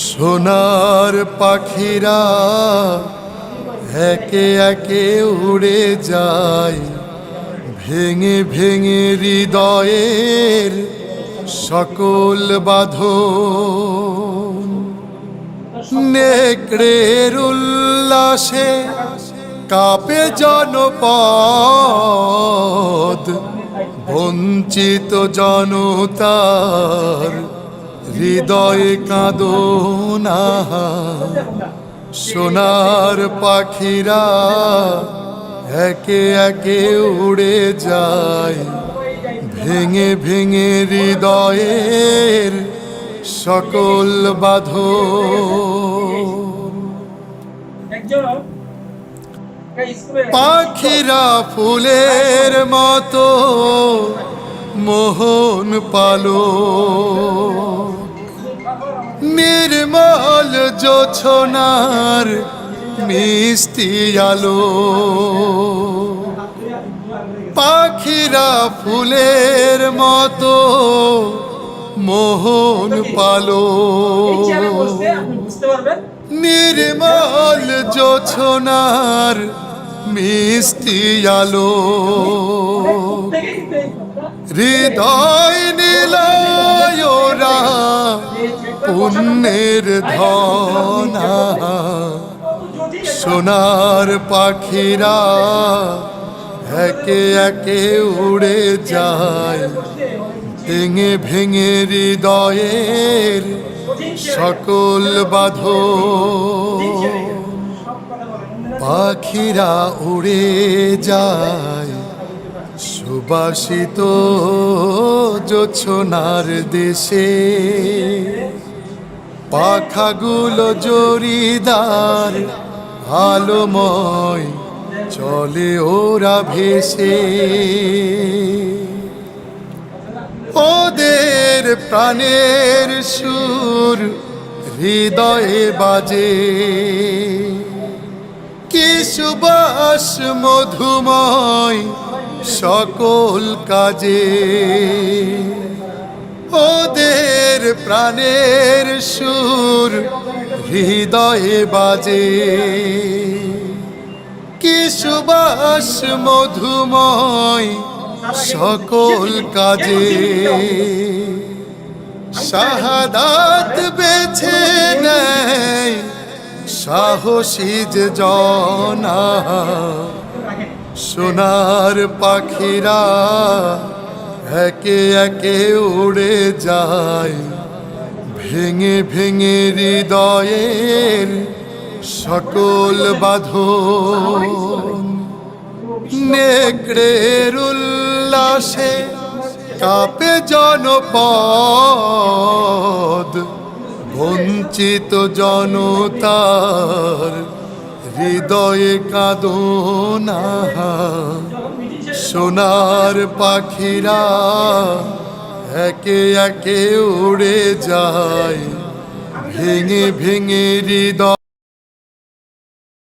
সোনার পাখিরা একে একে উড়ে যায়, ভেঙে ভেঙে হৃদয়ের সকল বাঁধন। নেকড়ের উল্লাসে কাঁপে জনপদ, বঞ্চিত জনতার হৃদয়ে কাঁদনা। সোনার পাখিরা একে একে উড়ে যায়, ভেঙে ভেঙে হৃদয়ের সকল বাঁধন। পাখিরা ফুলের মতো মোহন পালক, নির্মল জোছনার মিষ্টি আলো। পাখিরা ফুলের মতো মোহন পালক, নির্মল জোছনার মিষ্টি আলো। হৃদয় নিলয় ওরা পুণ্যের ধনা। সোনার পাখিরা একে একে উড়ে যায়, ভেঙে ভেঙে হৃদয়ের সকল বাঁধন। পাখিরা উড়ে যায় সুবাসিত জোছনার দেশে, পাখাগুলো জরিদার আলোময় চলে ওরা ভেসে। ওদের প্রাণের সুর হৃদয়ে বাজে, কি সুবাস মধুময় সকল কাজে। ওদের প্রাণের সুর হৃদয়ে বাজে, কি সুবাস মধুময় সকল কাজে। শাহাদাত বেছে নেয় সাহসী যে জনা। সোনার পাখিরা একে একে উড়ে যায়, ভেঙে ভেঙে হৃদয়ের সকল বাঁধন। নেকড়ের উল্লাসে কাঁপে জনপদ, বঞ্চিত জনতার হৃদয়ে কাঁদনা। সোনার পাখিরা একে একে উড়ে যায়, ভেঙে ভেঙে হৃদয়।